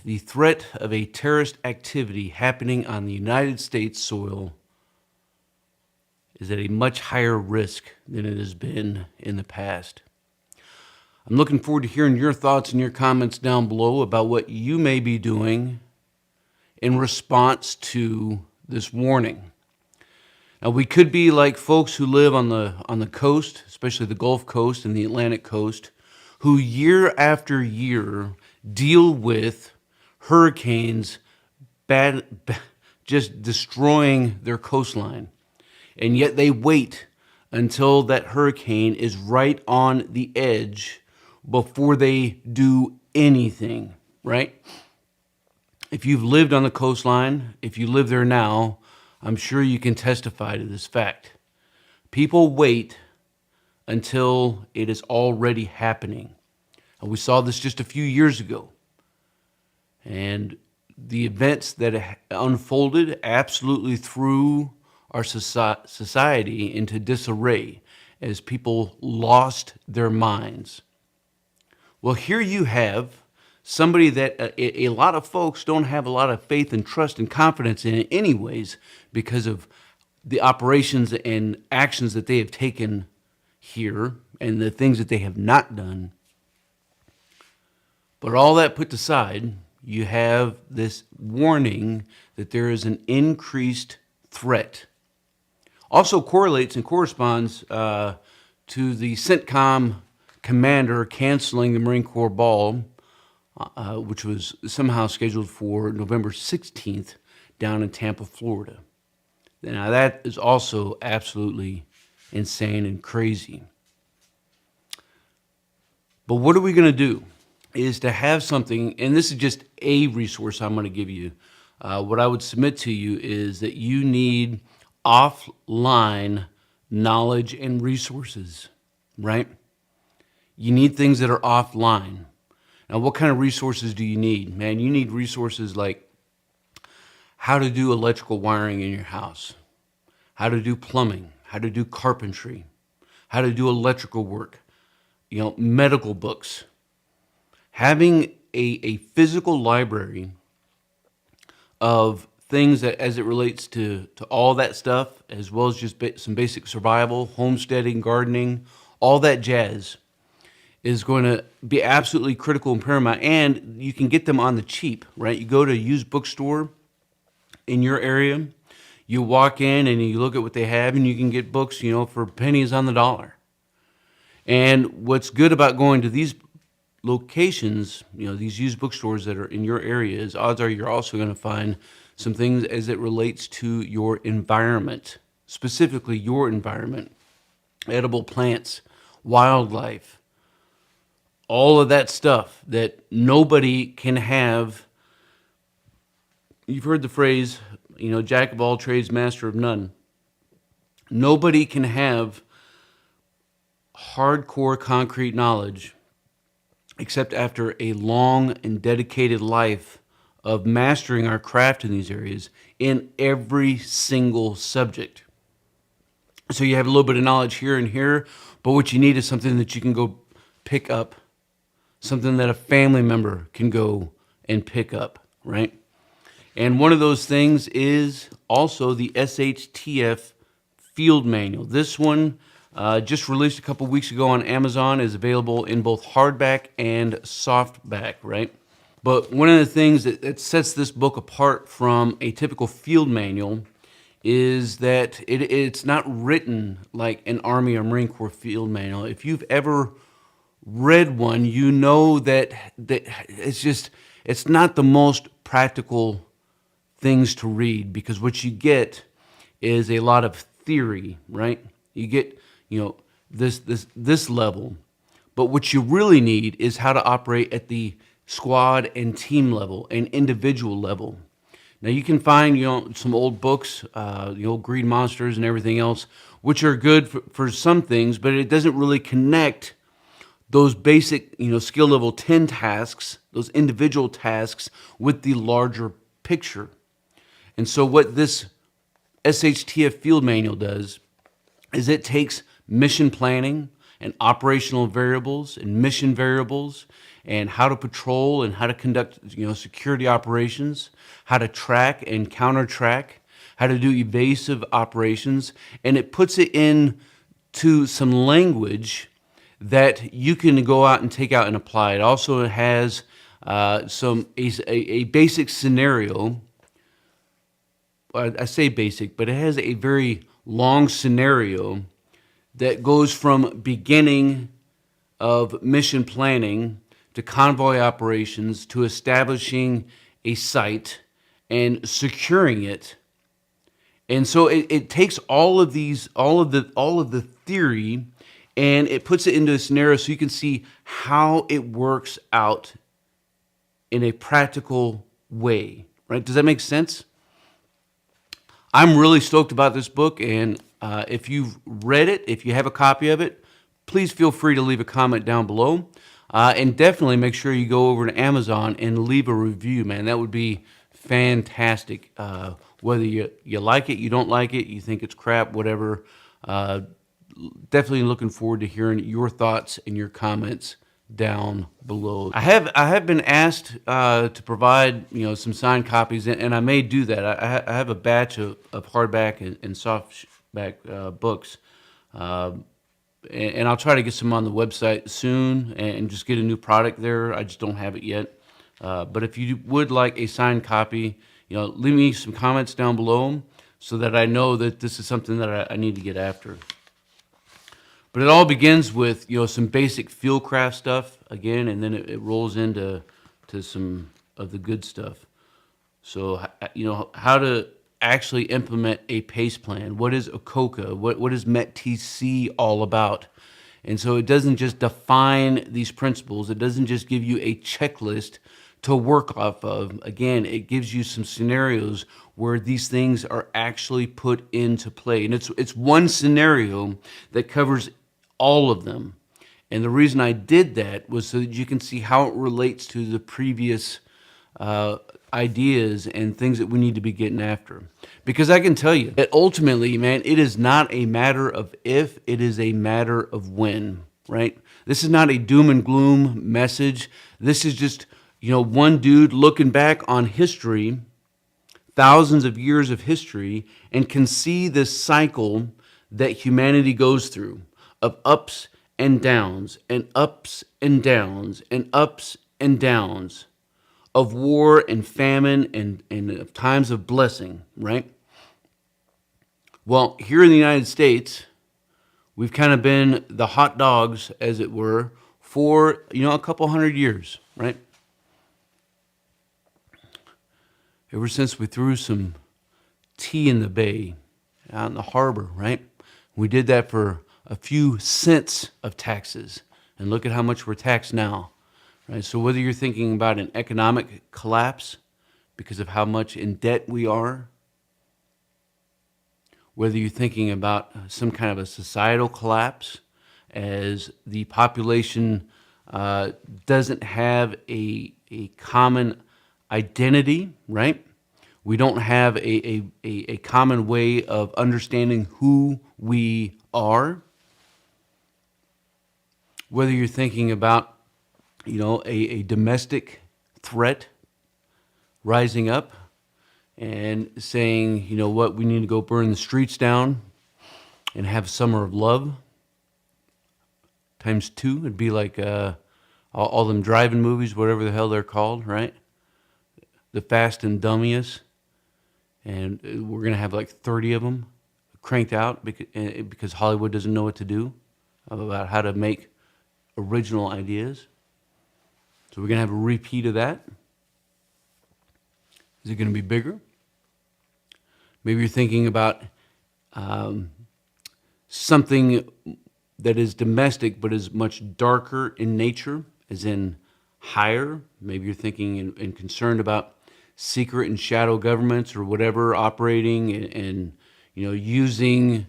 The threat of a terrorist activity happening on the United States soil is at a much higher risk than it has been in the past. I'm looking forward to hearing your thoughts and your comments down below about what you may be doing in response to this warning. Now, we could be like folks who live on the coast, especially the Gulf Coast and the Atlantic Coast, who year after year deal with hurricanes just destroying their coastline. And yet they wait until that hurricane is right on the edge before they do anything, right? If you've lived on the coastline, if you live there now, I'm sure you can testify to this fact. People wait until it is already happening. And we saw this just a few years ago. And the events that unfolded absolutely threw our society into disarray as people lost their minds. Well, here you have somebody that a lot of folks don't have a lot of faith and trust and confidence in anyways because of the operations and actions that they have taken here and the things that they have not done. But all that put aside, you have this warning that there is an increased threat. Also correlates and corresponds to the CENTCOM commander canceling the Marine Corps ball, which was somehow scheduled for November 16th down in Tampa, Florida. Now that is also absolutely insane and crazy. But what are we going to do? Is to have something, and this is just a resource I'm going to give you. What I would submit to you is that you need offline knowledge and resources, right? You need things that are offline. Now, what kind of resources do you need? Man, you need resources like how to do electrical wiring in your house, how to do plumbing, how to do carpentry, how to do electrical work, medical books. Having a physical library of things that, as it relates to all that stuff, as well as just some basic survival, homesteading, gardening, all that jazz, is going to be absolutely critical and paramount. And you can get them on the cheap, right? You go to a used bookstore in your area, you walk in and you look at what they have, and you can get books, for pennies on the dollar. And what's good about going to these locations, these used bookstores that are in your area, is odds are you're also going to find some things as it relates to your environment, specifically your environment, edible plants, wildlife, all of that stuff that nobody can have. You've heard the phrase, jack of all trades, master of none. Nobody can have hardcore concrete knowledge except after a long and dedicated life of mastering our craft in these areas in every single subject. So you have a little bit of knowledge here and here, but what you need is something that you can go pick up, something that a family member can go and pick up, right? And one of those things is also the SHTF field manual. This one, just released a couple weeks ago on Amazon, is available in both hardback and softback, right? But one of the things that sets this book apart from a typical field manual is that it's not written like an Army or Marine Corps field manual. If you've ever read one, you know that it's not the most practical things to read, because what you get is a lot of theory, right? You get this level, but what you really need is how to operate at the squad and team level and individual level. Now you can find some old books, the old Green Monsters and everything else, which are good for some things, but it doesn't really connect those basic skill level 10 tasks, those individual tasks, with the larger picture. And so what this SHTF field manual does is it takes mission planning and operational variables and mission variables and how to patrol and how to conduct, security operations, how to track and counter track, how to do evasive operations, and it puts it into some language that you can go out and take out and apply. It also has a basic scenario. I say basic, but it has a very long scenario that goes from beginning of mission planning to convoy operations to establishing a site and securing it. And so it takes all of the theory, and it puts it into a scenario so you can see how it works out in a practical way, right? Does that make sense? I'm really stoked about this book, and if you've read it, if you have a copy of it, please feel free to leave a comment down below. And definitely make sure you go over to Amazon and leave a review, man. That would be fantastic. Whether you like it, you don't like it, you think it's crap, whatever. Definitely looking forward to hearing your thoughts and your comments down below. I have been asked to provide some signed copies, and I may do that. I have a batch of hardback and softback books, and I'll try to get some on the website soon and just get a new product there. I just don't have it yet. But if you would like a signed copy, leave me some comments down below so that I know that this is something that I need to get after. But it all begins with some basic fieldcraft stuff again, and then it rolls into some of the good stuff. So how to actually implement a PACE plan. What is ACOCA? What is MET-TC all about? And so it doesn't just define these principles. It doesn't just give you a checklist to work off of. Again, it gives you some scenarios where these things are actually put into play. And it's one scenario that covers all of them. And the reason I did that was so that you can see how it relates to the previous ideas and things that we need to be getting after. Because I can tell you that ultimately, man, it is not a matter of if, it is a matter of when, right? This is not a doom and gloom message. This is just, one dude looking back on history, thousands of years of history, and can see this cycle that humanity goes through of ups and downs and ups and downs and ups and downs, of war and famine and of times of blessing, right? Well, here in the United States, we've kind of been the hot dogs, as it were, for, a couple hundred years, right? Ever since we threw some tea in the bay, out in the harbor, right? We did that for a few cents of taxes, and look at how much we're taxed now, right? So whether you're thinking about an economic collapse because of how much in debt we are, whether you're thinking about some kind of a societal collapse as the population doesn't have a common identity, right? We don't have a common way of understanding who we are. Whether you're thinking about, a domestic threat rising up and saying, we need to go burn the streets down and have Summer of Love times 2. It'd be like all them driving movies, whatever the hell they're called, right? The Fast and Dummiest. And we're going to have like 30 of them cranked out because Hollywood doesn't know what to do about how to make original ideas. So we're going to have a repeat of that. Is it going to be bigger? Maybe you're thinking about something that is domestic but is much darker in nature, as in higher. Maybe you're thinking and concerned about secret and shadow governments or whatever operating and using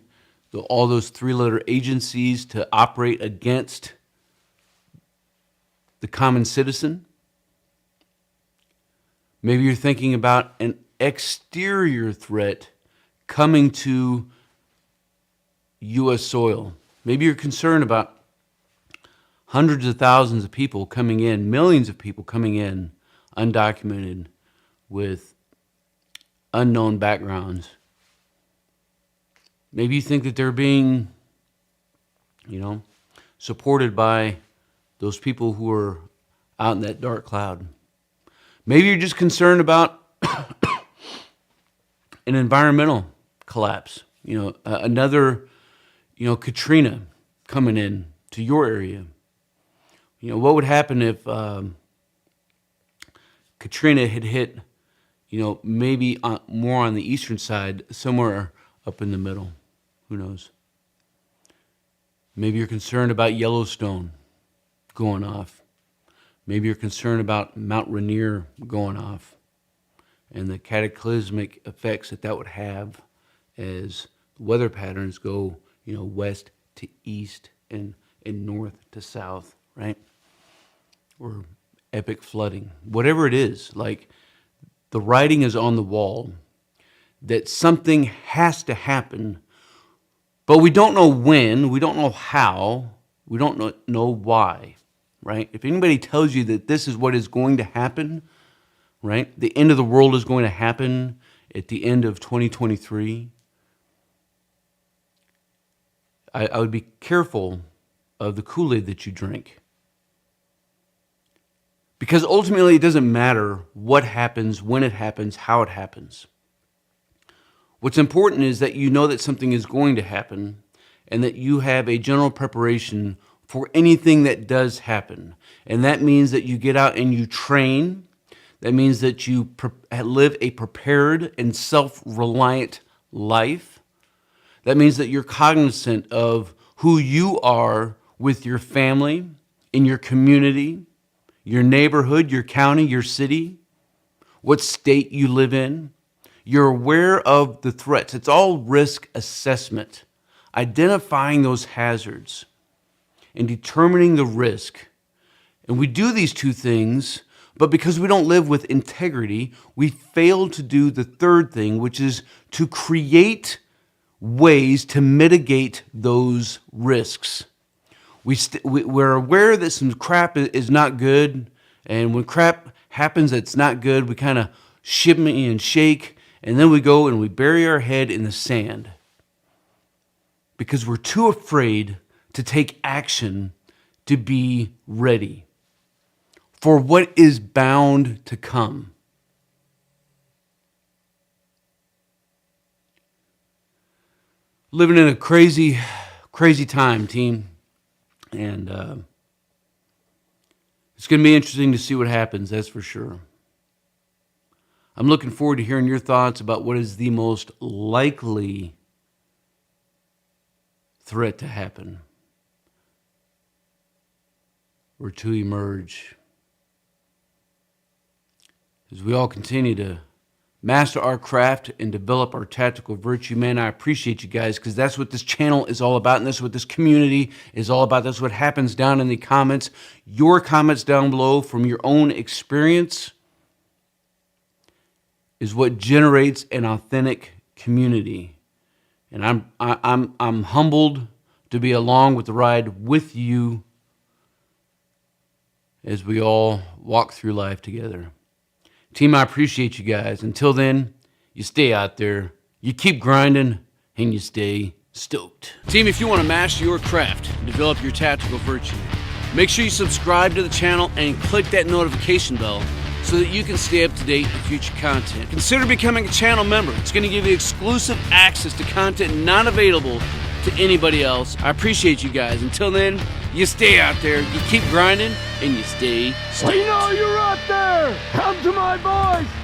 all those 3-letter agencies to operate against the common citizen. Maybe you're thinking about an exterior threat coming to U.S. soil. Maybe you're concerned about hundreds of thousands of people coming in, millions of people coming in, undocumented, with unknown backgrounds. Maybe you think that they're being, supported by those people who are out in that dark cloud. Maybe you're just concerned about an environmental collapse. Another, Katrina coming in to your area. What would happen if Katrina had hit, maybe more on the eastern side, somewhere up in the middle? Who knows? Maybe you're concerned about Yellowstone going off. Maybe you're concerned about Mount Rainier going off and the cataclysmic effects that would have as weather patterns go, west to east and north to south, right? Or epic flooding. Whatever it is, like, the writing is on the wall that something has to happen, but we don't know when, we don't know how, we don't know why, right? If anybody tells you that this is what is going to happen, right? The end of the world is going to happen at the end of 2023. I would be careful of the Kool-Aid that you drink. Because ultimately it doesn't matter what happens, when it happens, how it happens. What's important is that you know that something is going to happen and that you have a general preparation for anything that does happen. And that means that you get out and you train. That means that you live a prepared and self-reliant life. That means that you're cognizant of who you are with your family, in your community, your neighborhood, your county, your city, what state you live in. You're aware of the threats. It's all risk assessment, identifying those hazards and determining the risk. And we do these two things, but because we don't live with integrity, we fail to do the third thing, which is to create ways to mitigate those risks. We're aware that some crap is not good, and when crap happens that's not good, we kind of shimmy and shake, and then we go and we bury our head in the sand because we're too afraid to take action to be ready for what is bound to come. Living in a crazy, crazy time, team. And it's going to be interesting to see what happens, that's for sure. I'm looking forward to hearing your thoughts about what is the most likely threat to happen or to emerge as we all continue to master our craft and develop our tactical virtue. Man, I appreciate you guys, because that's what this channel is all about, and that's what this community is all about. That's what happens down in the comments. Your comments down below from your own experience is what generates an authentic community. And I'm humbled to be along with the ride with you as we all walk through life together. Team, I appreciate you guys. Until then, you stay out there, you keep grinding, and you stay stoked. Team, if you want to master your craft and develop your tactical virtue, make sure you subscribe to the channel and click that notification bell so that you can stay up to date with future content. Consider becoming a channel member. It's going to give you exclusive access to content not available to anybody else. I appreciate you guys. Until then, you stay out there, you keep grinding, and you stay stoked. We know you're out there! Come to my voice!